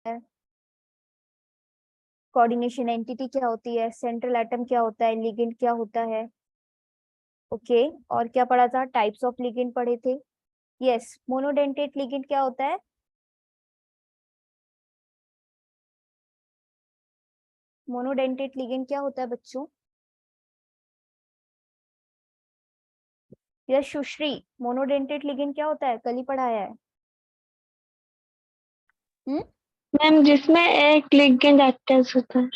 है, coordination entity क्या होती है, सेंट्रल एटम क्या होता है, लिगेंड क्या होता है। ओके और क्या पढ़ा था, टाइप्स ऑफ लिगेंड पढ़े थे। यस, मोनोडेंटेट लिगेंड क्या होता है, मोनोडेंटेट लिगेंड क्या होता है बच्चों। यस सुश्री, मोनोडेंटेट लिगेंड क्या होता है, कल ही पढ़ाया है। मैम जिसमें एक लिगेंड अटैच होता है।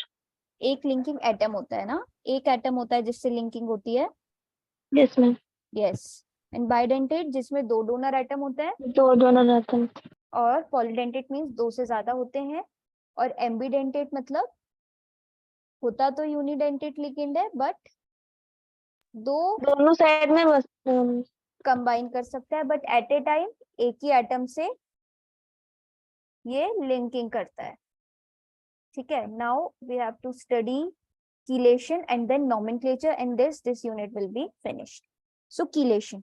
एक लिंकिंग एटम होता है ना, एक एटम होता है जिससे लिंकिंग होती है। Yes ma'am. Yes, and bidentate जिसमें दो डोनर एटम होते हैं, दो दोनों रहते हैं। और पॉलीडेंटेट मीन्स दो से ज्यादा होते हैं, और एम्बीडेंटेट मतलब होता तो यूनिडेंटेट लिगेंड है बट दो दोनों साइड में बस कंबाइन कर सकता है, बट एट ए टाइम एक ही एटम से ये लिंकिंग करता है। ठीक है, now we have to study chelation and then nomenclature, and this unit will be finished. So chelation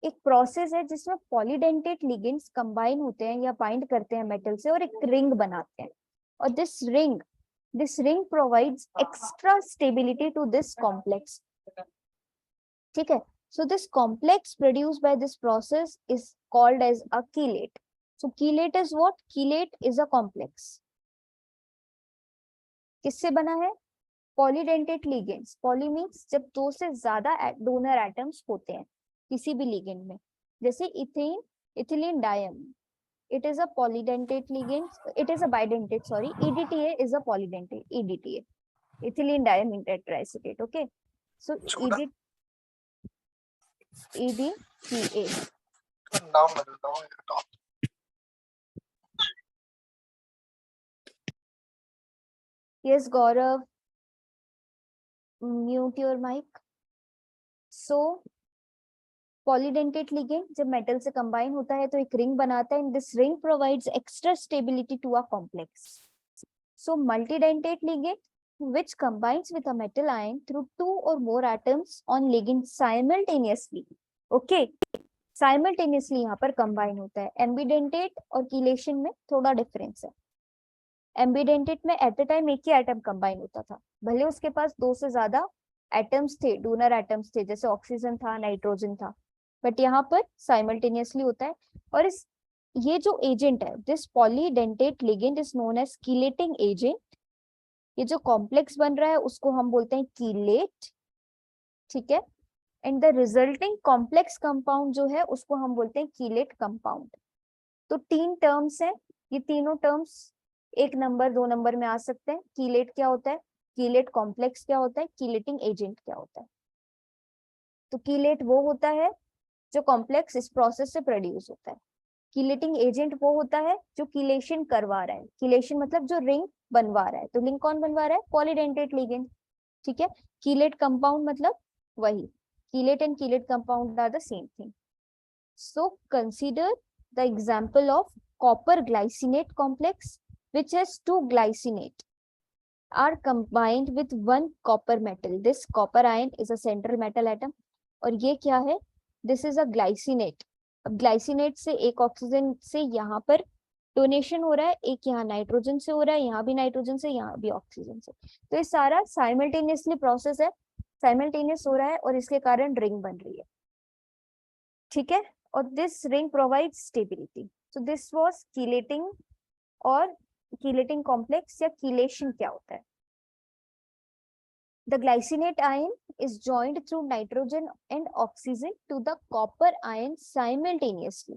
एक प्रोसेस है जिसमें पॉलीडेंटेट लिगेंड्स कंबाइन होते हैं या बाइंड करते हैं मेटल से और एक रिंग बनाते हैं, और this ring provides extra stability to this complex. ठीक है, so this complex produced by this process is called as a chelate. So chelate is what? Chelate is a complex. किससे बना है, पॉलीडेंटेट लिगेंड्स। पॉली मीन्स जब दो से ज्यादा donor atoms होते हैं किसी भी लिगेंड में, जैसे ethane, ethylene diamine, it is a polydentate ligand, it is a bidentate, sorry, EDTA is a polydentate, EDTA, ethylene diamine tetraacetate. Okay, so EDTA. Yes Gaurav, mute your mic. So polydentate ligand जब metal से combine होता है तो एक ring बनाता है, and this ring provides extra stability to a complex. So multidentate ligand which combines with a metal ion through two or more atoms on ligand simultaneously. Okay, simultaneously यहाँ पर combine होता है. एम्बीडेंटेट और chelation में थोड़ा difference है. Ambidentate में at a time एक ही एटम कंबाइन होता था, भले उसके पास दो से ज्यादा एटम्स थे, डोनर एटम्स थे, जैसे ऑक्सीजन था, नाइट्रोजन था, बट यहाँ पर साइमल्टेनियसली होता है. और इस ये जो एजेंट है, this polydentate ligand is known as chelating agent. ये जो कॉम्प्लेक्स बन रहा है उसको हम बोलते हैं कीलेट. ठीक है, and the resulting complex compound जो है उसको हम बोलते हैं कीलेट कंपाउंड. तो तीन टर्म्स है, ये तीनों टर्म्स एक नंबर दो नंबर में आ सकते हैं. कीलेट क्या होता है, कीलेट कॉम्प्लेक्स क्या होता है, कीलेटिंग एजेंट क्या होता है. तो कीलेट वो होता है जो कॉम्प्लेक्स इस प्रोसेस से प्रोड्यूस होता है. कीलेटिंग एजेंट वो होता है जो कीलेशन करवा रहा है. कीलेशन मतलब जो रिंग बनवा रहा है. तो रिंग कौन बनवा रहा है, पॉलीडेंटेट लिगेंड. ठीक है, कीलेट कंपाउंड मतलब वही, chelate and chelate compound are the same thing. So consider the example of copper glycinate complex which has two glycinate are combined with one copper metal. This copper ion is a central metal atom. और ये क्या है, this is a glycinate. अब glycinate से एक oxygen से यहाँ पर डोनेशन हो रहा है, एक यहाँ नाइट्रोजन से हो रहा है, यहाँ भी नाइट्रोजन से, यहाँ भी ऑक्सीजन से. तो ये सारा साइमल्टेनियसली प्रोसेस है, साइमल्टेनियस हो रहा है और इसके कारण रिंग बन रही है. ठीक है, और this ring provide stability. So this was chelating, और कीलेटिंग कॉम्प्लेक्स या कीलेशन क्या होता है. The glycinate ion is joined through nitrogen and oxygen to the copper ion simultaneously,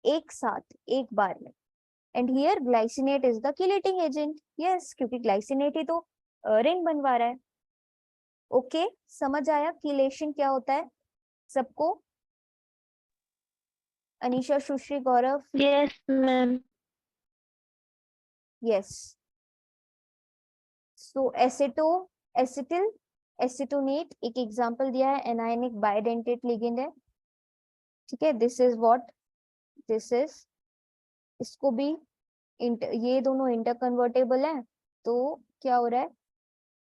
एक साथ एक बार में. And here glycinate is the chelating agent. Yes, क्योंकि glycinate ही तो रिंग बनवा रहा है. ओके, समझ आया कीलेशन क्या होता है सबको. Anisha, Sushri, Gaurav. Yes ma'am. Yes. So acetyl acetonate एक एग्जांपल दिया है, एनायनिक बाइडेंटेट लिगेंड है. ठीक है, this is what, this is, इसको भी ये दोनों इंटर कन्वर्टेबल है. तो क्या हो रहा है,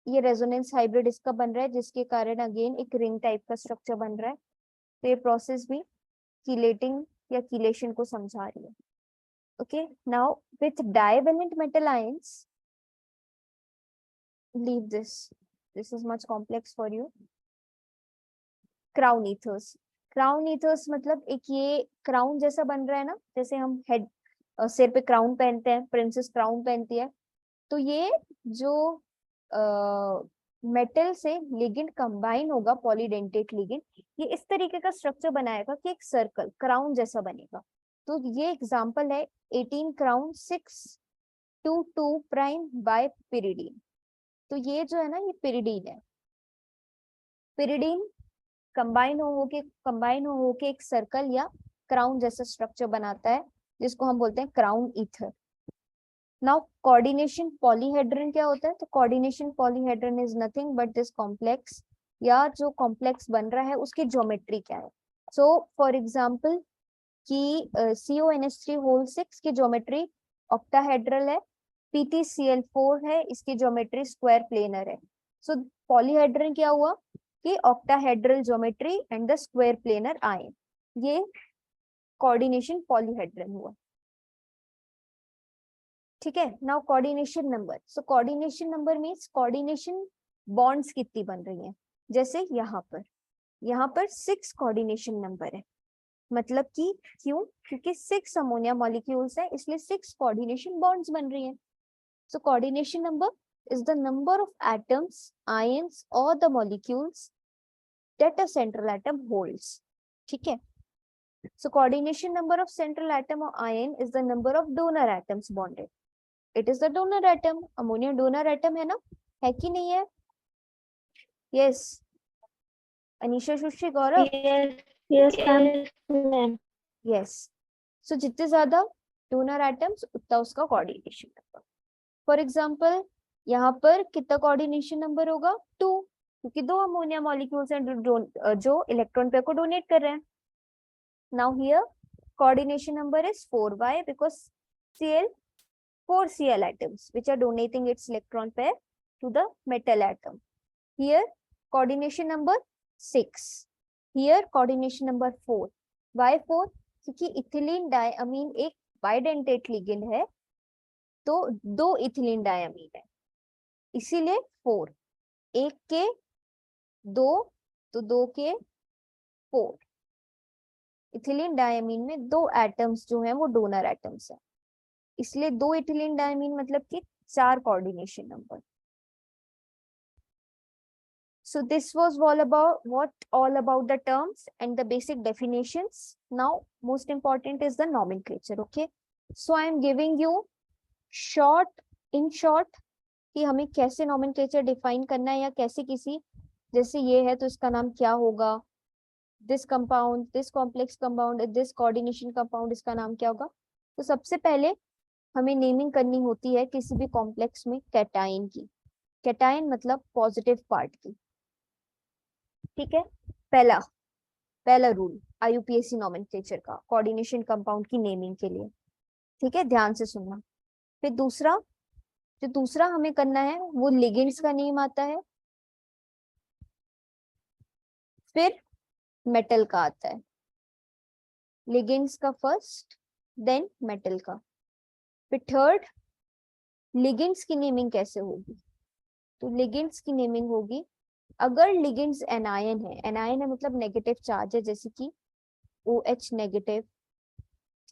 ये रेजोनेंस हाइब्रिड इसका बन रहा है जिसके कारण अगेन एक रिंग टाइप का स्ट्रक्चर बन रहा है. तो ये प्रोसेस भी कीलेटिंग या कीलेशन को समझा रही है. Okay, now with divalent metal ions, leave this. This is much complex for you. Crown ethers. Crown ethers मतलब एक ये क्राउन जैसा बन रहा है ना, जैसे हम हेड सिर पे क्राउन पहनते हैं, प्रिंसेस क्राउन पहनती है. तो ये जो मेटल से लिगेंड कंबाइन होगा, पॉलीडेंटेट लिगेंड, ये इस तरीके का स्ट्रक्चर बनाएगा कि एक सर्कल क्राउन जैसा बनेगा. तो ये एग्जांपल है 18 क्राउन 622 प्राइम बाय पिरिडीन. तो ये जो है ना, ये पिरिडीन है. पिरिडीन कंबाइन हो के एक सर्कल या क्राउन जैसा स्ट्रक्चर बनाता है, जिसको हम बोलते हैं crown ether. Now coordination polyhedron क्या होता है? तो coordination polyhedron is nothing but this complex, या जो कॉम्प्लेक्स बन रहा है उसकी ज्योमेट्री क्या है. सो फॉर एग्जांपल कि CONH3 होल 6 की ज्योमेट्री ऑक्टाहेड्रल है, PTCl4 है, इसकी ज्योमेट्री स्क्वायर प्लेनर है. सो पॉलीहेड्रन क्या हुआ कि octahedral geometry and the square planar ion, ये कोऑर्डिनेशन पॉलीहेड्रन हुआ. ठीक है. Now coordination number. So coordination number means coordination bonds कितनी बन रही हैं. जैसे यहाँ पर 6 कोऑर्डिनेशन नंबर है. मतलब कि क्यों? क्योंकि 6 अमोनिया मॉलिक्यूल्स है, इसलिए 6 कोऑर्डिनेशन बॉन्ड्स बन रही हैं. So coordination number is the number of atoms, ions or the molecules that a central atom holds. ठीक है. So coordination number of central atom or ion is the number of donor atoms bonded. It is the donor atom. Ammonia donor atom है ना, है कि नहीं है? Yes. Anisha, Sushri, गौरव. yes ma'am. Yes. So जितने ज्यादा donor atoms उतना उसका coordination number. For example, यहाँ पर कितना कोऑर्डिनेशन नंबर होगा? 2, क्योंकि 2 अमोनिया मॉलिक्यूल्स हैं जो इलेक्ट्रॉन पेयर को डोनेट कर रहे हैं. Now here coordination number is 4. Why? Because Cl 4 Cl atoms which are donating its electron pair to the metal atom. Here coordination number 6. Here coordination number 4. Why 4? क्योंकि ethylene डायअमीन एक bidentate ligand है, तो 2 ethylene डायअमीन है, इसीलिए 4. 1 के 2 तो 2 के 4. Ethylene diamine में 2 एटम्स जो हैं वो डोनर एटम्स हैं, इसलिए 2 इथिलीन डायमीन मतलब कि 4 coordination number. So this was all about the terms and the basic definitions. Now most important is the nomenclature. Okay, so I am giving you in short कि हमें कैसे nomenclature define करना है, या कैसे किसी, जैसे ये है तो इसका नाम क्या होगा, this compound, this complex compound, this coordination compound, इसका नाम क्या होगा. तो सबसे पहले हमें नेमिंग करनी होती है किसी भी कॉम्प्लेक्स में कैटायन की. कैटायन मतलब पॉजिटिव पार्ट की. ठीक है. पहला रूल IUPAC नॉमेनक्लेचर का कोऑर्डिनेशन कंपाउंड की नेमिंग के लिए. ठीक है, ध्यान से सुनना. फिर दूसरा हमें करना है वो लिगेंड्स का नेम आता है, फिर मेटल का आता है. लिगेंड्स का फर्स्ट, देन मेटल का. फिर थर्ड, लिगेंड्स की नेमिंग कैसे होगी? तो लिगेंड्स की नेमिंग होगी, अगर लिगेंड्स एनायन है मतलब नेगेटिव चार्ज है, जैसे कि OH नेगेटिव,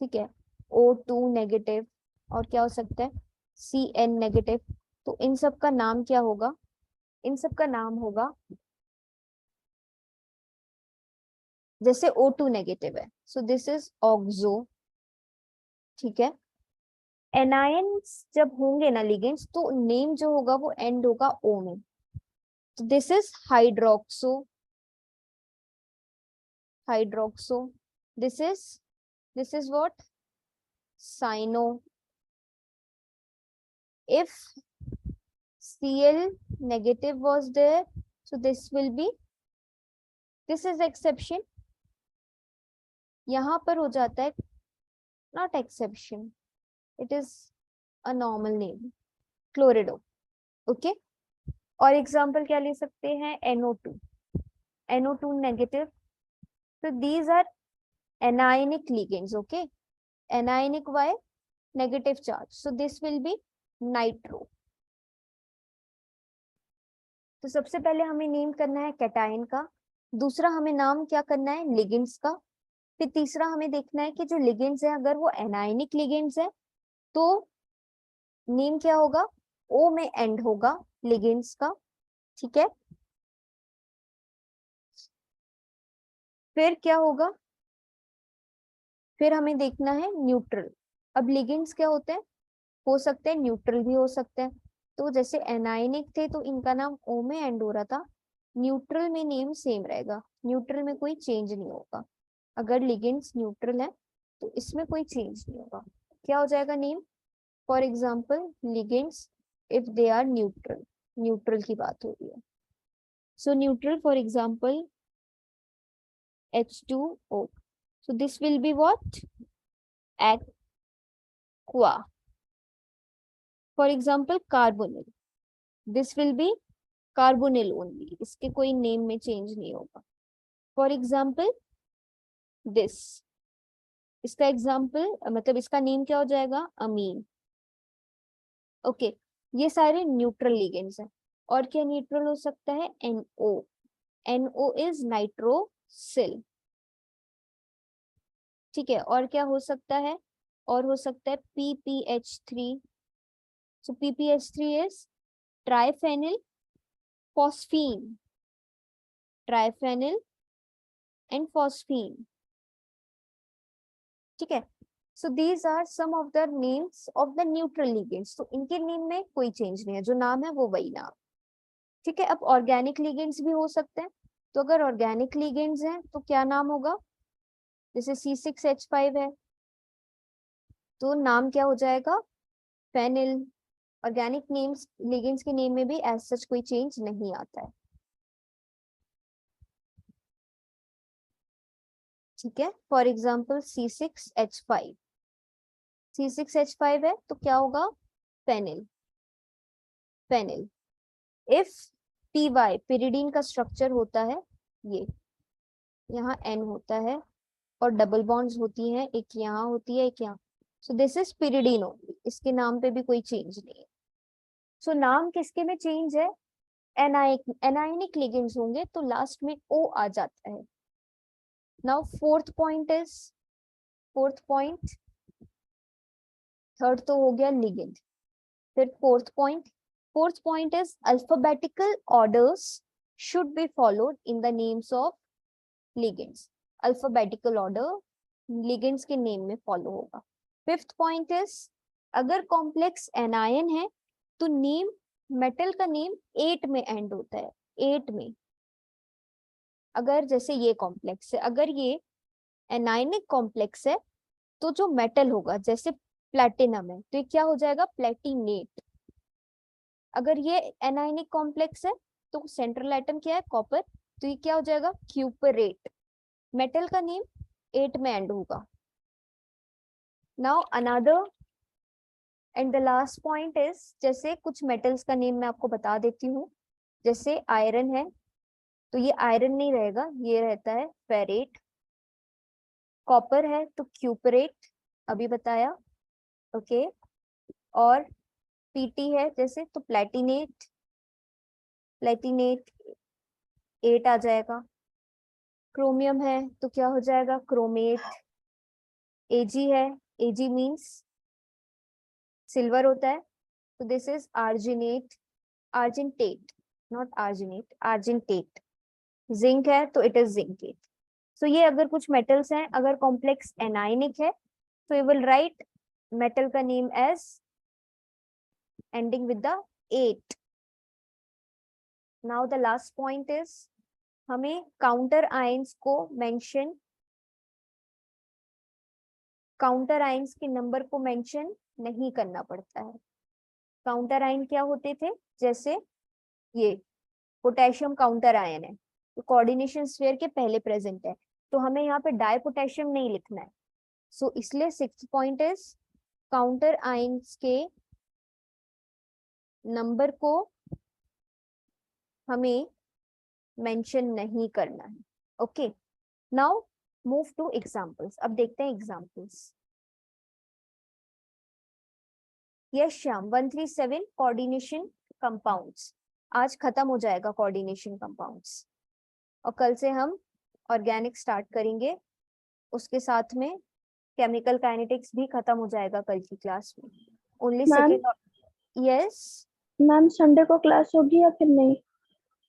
ठीक है, O2 नेगेटिव, और क्या हो सकता है CN नेगेटिव. तो इन सब का नाम क्या होगा? इन सब का नाम होगा, जैसे O2 नेगेटिव है, सो दिस इज ऑक्सो. ठीक है. एनायंस जब होंगे ना लिगेंड्स, तो नेम जो होगा वो एंड होगा O में. तो this is hydroxo. This is what? Cyano. If Cl negative was there, so this is exception. यहाँ पर हो जाता है not exception, it is a normal name, chlorido. Okay. और एग्जाम्पल क्या ले सकते हैं? NO2 negative. तो these are anionic ligands. Okay, anionic why? negative charge, so this will be nitro. तो सबसे पहले हमें नेम करना है कैटायन का, दूसरा हमें नाम क्या करना है लिगेंड्स का, फिर तीसरा हमें देखना है कि जो लिगेंड्स है अगर वो एनायनिक लिगेंड्स है तो नेम क्या होगा, ओ में एंड होगा लिगेंड्स का, ठीक है। फिर क्या होगा, फिर हमें देखना है न्यूट्रल। अब लिगेंड्स क्या होते हैं, हो सकते हैं न्यूट्रल भी हो सकते हैं, तो जैसे एनायनिक थे तो इनका नाम ओ में एंड हो रहा था, न्यूट्रल में नेम सेम रहेगा, न्यूट्रल में कोई चेंज नहीं होगा। अगर लिगेंड्स न्यूट्रल है तो इसमें कोई चेंज नहीं होगा, क्या हो जाएगा name, for example ligands if they are neutral, neutral की बात हो रही है, so neutral for example H2O, so this will be what, aqua. For example carbonyl, this will be carbonyl only, इसके कोई नेम में चेंज नहीं होगा। फॉर एग्जाम्पल दिस, इसका एग्जाम्पल मतलब इसका नेम क्या हो जाएगा अमीन, ओके। ये सारे न्यूट्रल लिगेंड्स हैं। और क्या न्यूट्रल हो सकता है, NO, NO इज नाइट्रोसिल, ठीक है। और क्या हो सकता है, और हो सकता है PPH3, so PPH3 is triphenyl phosphine, triphenyl and phosphine, ठीक है। so these are some of the names of the neutral ligands, तो इनके नेम में कोई चेंज नहीं है, जो नाम है वो वही नाम, ठीक है। अब ऑर्गेनिक लिगेंड्स भी हो सकते हैं, तो अगर ऑर्गेनिक लिगेंड्स हैं तो क्या नाम होगा, जैसे C6H5 है तो नाम क्या हो जाएगा फेनिल। ऑर्गेनिक नेम्स लिगेंड्स के नेम में भी एज सच कोई चेंज नहीं आता है, ठीक है। फॉर एग्जाम्पल C6H5, C6H5 है तो क्या होगा phenyl, phenyl. If PY pyridine का स्ट्रक्चर होता है, ये यहाँ N होता है और डबल बॉन्ड्स होती हैं, एक यहाँ होती है एक यहाँ, so this is pyridine only, इसके नाम पे भी कोई चेंज नहीं है। सो नाम किसके में चेंज है, एनायनिक लिगेंड्स होंगे तो लास्ट में O आ जाता है। Now fourth point is, fourth point, third तो हो गया लिगेंड, फिर fourth point is alphabetical orders should be followed in the names of ligands, alphabetical order ligands के नेम में फॉलो होगा। फिफ्थ पॉइंट इज अगर कॉम्प्लेक्स एनायन है तो नेम, मेटल का नेम 8 में एंड होता है, 8 में। अगर जैसे ये कॉम्प्लेक्स है, अगर ये एनायनिक कॉम्प्लेक्स है तो जो मेटल होगा जैसे प्लैटिनम है तो ये क्या हो जाएगा प्लेटिनेट। अगर ये एनायनिक कॉम्प्लेक्स है तो सेंट्रल एटम क्या है कॉपर, तो ये क्या हो जाएगा क्यूपरेट। मेटल का नेम 8 में एंड होगा। Now another and the last point is, जैसे कुछ मेटल्स का नेम मैं आपको बता देती हूँ, जैसे आयरन है तो ये आयरन नहीं रहेगा, ये रहता है फेरेट। कॉपर है तो क्यूपरेट, अभी बताया, ओके। और Pt है जैसे तो प्लेटिनेट, प्लेटिनेट 8 आ जाएगा। क्रोमियम है तो क्या हो जाएगा क्रोमेट। Ag है, Ag मीन्स सिल्वर होता है तो दिस इज आर्जिनेट, आर्जिनटेट, नॉट आर्जिनेट, आर्जिनटेट। जिंक है तो इट इज जिंकेट। सो ये अगर कुछ मेटल्स हैं, अगर कॉम्प्लेक्स एनायनिक है तो यू विल राइट मेटल का name as ending with the 8. Now the last point is हमें काउंटर आयंस को मेंशन, काउंटर आयंस के नंबर को मेंशन नहीं करना पड़ता है। काउंटर आयन क्या होते थे, जैसे ये पोटेशियम काउंटर आयन है तो कोऑर्डिनेशन स्फीयर के पहले प्रेजेंट है, तो हमें यहाँ पे डाई पोटेशियम नहीं लिखना है। सो इसलिए 6th point is counter ions के नंबर को हमें मेंशन नहीं करना है, okay. Now move to examples, अब देखते हैं examples. Yes Shyam, 137 coordination compounds आज खत्म हो जाएगा, कोऑर्डिनेशन कंपाउंड्स, और कल से हम ऑर्गेनिक स्टार्ट करेंगे, उसके साथ में केमिकल काइनेटिक्स भी खत्म हो जाएगा कल की क्लास में। Only ma'am second. Yes ma'am Sunday को क्लास होगी या फिर नहीं?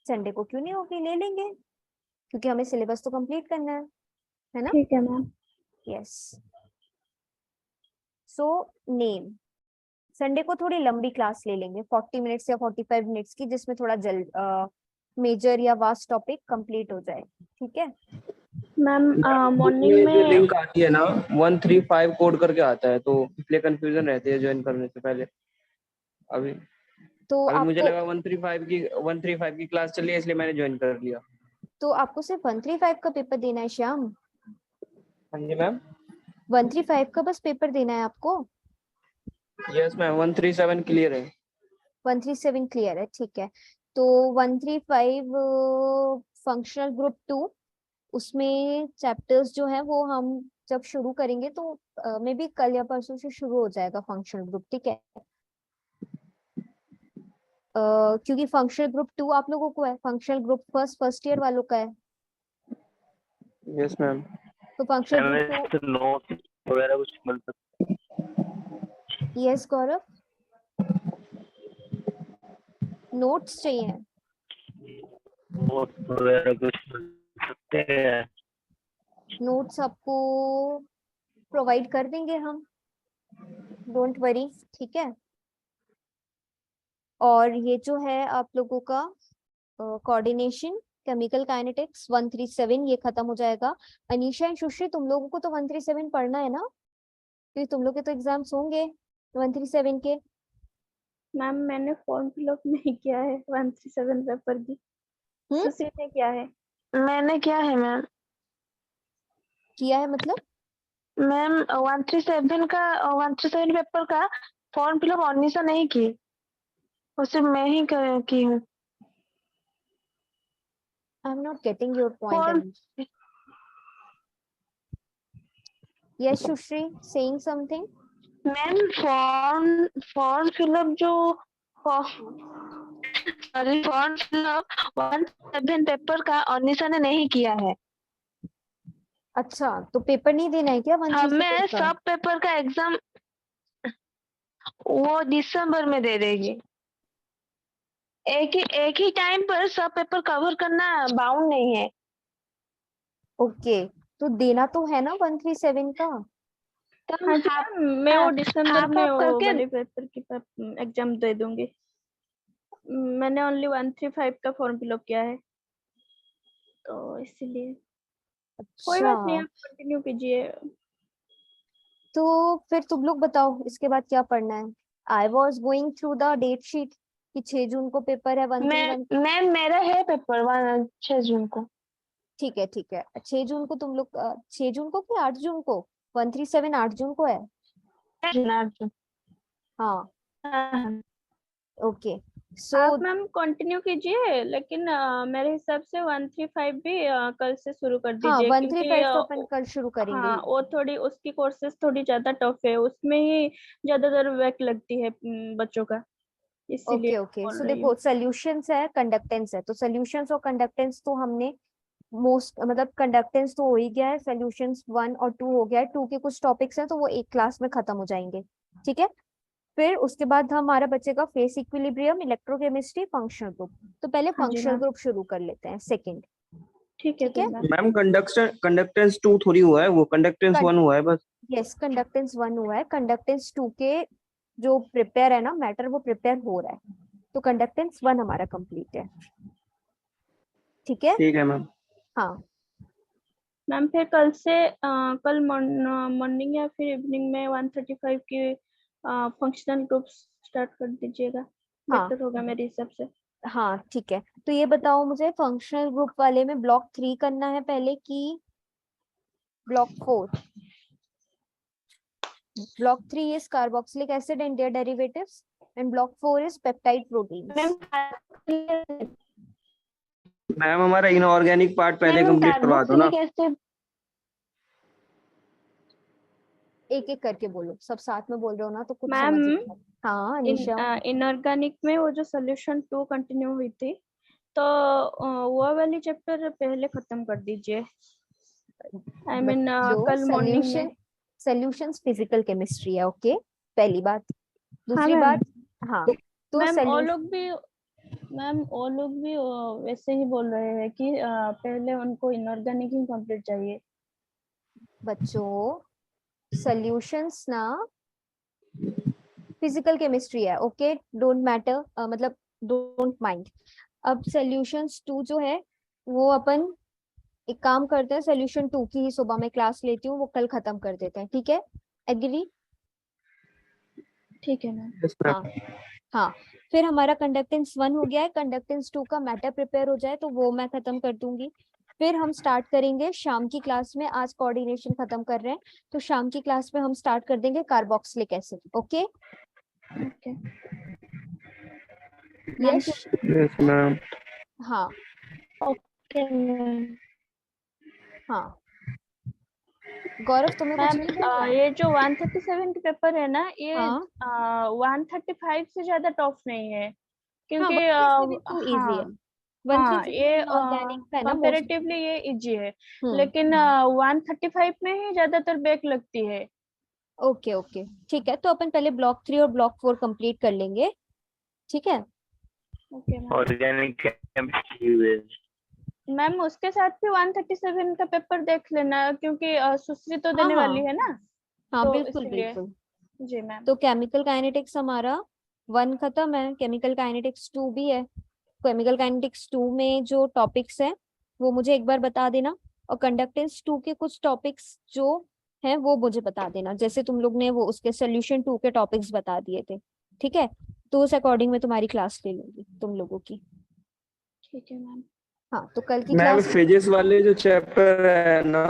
संडे को क्यों नहीं होगी, ले लेंगे, क्योंकि हमें सिलेबस तो कंप्लीट करना है ना। ठीक है ma'am. Yes so name, Sunday को थोड़ी लंबी क्लास ले लेंगे, 40 मिनट्स या 45 मिनट्स की, जिसमें थोड़ा जल्द मेजर या वास्ट टॉपिक कंप्लीट हो जाए, ठीक है। मैम मॉर्निंग इसमें जो में लिंक आती है ना 135 कोड करके आता है, तो इसलिए कंफ्यूजन रहती है ज्वाइन करने से पहले। अभी तो अभी मुझे आपको लगा 135 की क्लास चली है, इसलिए मैंने ज्वाइन कर लिया। तो आपको सिर्फ 135 का पेपर देना है श्याम, हाँ जी मैम। 135 का बस पेपर देना है आपको। यस मैम, 137 क्लियर है। 137 क्लियर है, ठीक है। तो 135 फंक्शनल ग्रुप 2, उसमें चैप्टर्स जो है वो हम जब शुरू करेंगे तो मे बी कल या परसों से शुरू हो जाएगा फंक्शनल ग्रुप, ठीक है। क्योंकि फंक्शनल ग्रुप 2 आप लोगों को है, फंक्शनल ग्रुप फर्स्ट ईयर वालों का है, यस मैम। तो फंक्शनल ग्रुप 2। नोट वगैरह कुछ मिल सकते यस गौरव, नोट्स चाहिए, नोट वगैरह कुछ मिल सकते हैं? नोट्स आपको प्रोवाइड कर देंगे हम, डोंट वरी, ठीक है। और ये जो है आप लोगों का कोऑर्डिनेशन केमिकल काइनेटिक्स 137 ये खत्म हो जाएगा। अनीशा एंड सुश्री, तुम लोगों को तो 137 पढ़ना है ना, क्योंकि तुम लोग के तो एग्जाम्स होंगे 137 के। मैम मैंने फॉर्म फिलअप नहीं किया है 137 पेपर की। सुश्री ने किया है। मैंने किया है मैम। किया है मतलब मैम 137 पेपर का फॉर्म फिलअप अनिशा नहीं की, वो सिर्फ मैं ही की हूँ। I am not getting your point. Form yes Sushri, saying something. Ma'am form fill up जो सॉरी फॉर्म फिलअप 17 पेपर का अनिशा ने नहीं किया है। अच्छा, तो पेपर नहीं देना है क्या 137 हमें का? सब पेपर का एग्जाम वो दिसंबर में दे देगी। एक ही टाइम पर सब पेपर कवर करना बाउंड नहीं है। ओके, तो देना तो है ना 137 का। तो हाँ जी मैम, मैं वो दिसंबर हाफ में ऑफ वो करके वाले पेपर की एग्जाम दे दूंगी। मैंने ओनली 135 का फॉर्म फिलअप किया है, तो इसीलिए कोई बात नहीं, अच्छा, आप कंटिन्यू कीजिए। तो फिर तुम लोग बताओ इसके बाद क्या पढ़ना है। I was going through the date sheet कि 6 जून को पेपर है 131। मैम मेरा है पेपर 6 जून को। ठीक है ठीक है, 6 जून को तुम लोग 6 जून को कि 8 जून को? 137 8 जून को है। हाँ हाँ। ओके सो आप मैम कंटिन्यू कीजिए, लेकिन मेरे हिसाब से 135 भी कल से शुरू कर हाँ दीजिए, क्योंकि 135 तो अपन कल शुरू करेंगे हाँ ही। वो थोड़ी उसकी कोर्सेज थोड़ी ज्यादा टफ है, उसमें ही ज्यादातर वैक लगती है बच्चों का, इसीलिए ओके ओके, बोल सो रही हूँ। देखो सॉल्यूशंस है, कंडक्टेंस है, तो सॉल्यूशंस और कंडक्टेंस तो हमने मोस्ट मतलब कंडक्टेंस तो हो ही गया है, सॉल्यूशंस 1 और 2 हो गया है, 2 के कुछ टॉपिक्स हैं तो वो एक क्लास में खत्म हो जाएंगे, ठीक है। फिर उसके बाद हमारा बचेगा face equilibrium, electrochemistry, functional group. तो पहले हाँ जी फंक्शनल मैम, ग्रुप शुरू कर लेते हैं, सेकंड, ठीक है ठीक फिर है। मैम। मैम कंडक्टेंस 2 थोड़ी हुआ है, वो कंडक्टेंस 1 हुआ है बस। यस कंडक्टेंस 1 हुआ है, कंडक्टेंस 2 के जो प्रिपेयर है ना मैटर वो प्रिपेयर हो रहा है, तो कंडक्टेंस 1 हमारा कंप्लीट है, ठीक है। ठीक है मैम। हाँ मैम फिर कल से कल मॉर्निंग या फिर इवनिंग में 135 की फंक्शनल ग्रुप्स स्टार्ट कर दीजिएगा, हाँ बेटर होगा मेरे हिसाब से। हाँ ठीक है। तो ये बताओ मुझे, फंक्शनल ग्रुप वाले में ब्लॉक 3 करना है पहले कि block 4? Block 3 is carboxylic acid and their derivatives and block 4 is peptide proteins. Ma'am हमारा इनऑर्गेनिक पार्ट पहले मैम कंप्लीट करवा दो ना। कार्बोक्सिलिक एसिड एक एक करके बोलो, सब साथ में बोल रहे हो ना तो कुछ मैम समझ नहीं आता। हाँ अनिशा, इनऑर्गेनिक में वो जो सोल्यूशन 2 कंटिन्यू हुई थी, तो वो वाली चैप्टर पहले खत्म कर दीजिए। आई मीन जो कल मॉर्निंग सोल्यूशन में। सॉल्यूशंस फिजिकल केमिस्ट्री है, ओके, पहली बात। हाँ दूसरी मैम। बात, हाँ तो मैम वो सॉल्यूशन, लोग भी वैसे ही बोल रहे हैं कि पहले उनको इनऑर्गेनिक ही कंप्लीट चाहिए। बच्चों सॉल्यूशंस ना फिजिकल केमिस्ट्री है, ओके, डोंट मैटर, मतलब डोंट माइंड। अब सॉल्यूशंस 2 जो है वो अपन एक काम करते हैं, सॉल्यूशन 2 की ही सुबह में क्लास लेती हूँ, वो कल खत्म कर देते हैं, ठीक है? एग्री? ठीक है मैम। Yes, ma'am. हाँ हाँ, फिर हमारा कंडक्टेंस 1 हो गया है, कंडक्टेंस 2 का मैटर प्रिपेयर हो जाए तो वो मैं खत्म कर दूंगी। फिर हम स्टार्ट करेंगे शाम की क्लास में, आज कोऑर्डिनेशन खत्म कर रहे हैं तो शाम की क्लास में हम स्टार्ट कर देंगे carboxylic acid, okay? Okay ma'am. Yes, Yes, ma'am. हाँ ओके मैम। हाँ, गौरव तुम्हें कुछ मैम नहीं बोलना? ये जो 137 के पेपर है ना, ये हाँ 135 से ज्यादा टफ नहीं है, हाँ, क्योंकि 137 इजी है, हाँ हाँ, ये 137 ऑर्गेनिक है ना मोस्ट। कंपेरेटिवली ये इजी है, लेकिन 135 में ही ज्यादातर बैक लगती है। ओके ओके, ठीक है, तो अपन पहले ब्लॉक 3 और ब्लॉक 4 कंप्लीट कर लेंगे, ठीक है? Okay ma'am. Organic chemistry ma'am उसके साथ भी 137 का पेपर देख लेना, क्योंकि सुश्री तो हाँ देने हाँ वाली है ना, हाँ, तो बिल्कुल इसीलिए। बिल्कुल। जी मैम। तो केमिकल काइनेटिक्स हमारा 1 खत्म है, केमिकल काइनेटिक्स 2 भी है। केमिकल काइनेटिक्स 2 में जो टॉपिक्स हैं वो मुझे एक बार बता देना, और कंडक्टेंस 2 के कुछ टॉपिक्स जो हैं वो मुझे बता देना, जैसे तुम लोग ने वो उसके सोल्यूशन 2 के टॉपिक्स बता दिए थे, ठीक है? तो उस अकॉर्डिंग मैं तुम्हारी क्लास ले लूंगी तुम लोगों की। ठीक है मैम। हाँ तो कल की मैम क्लास, फिजिक्स वाले जो चैप्टर है ना,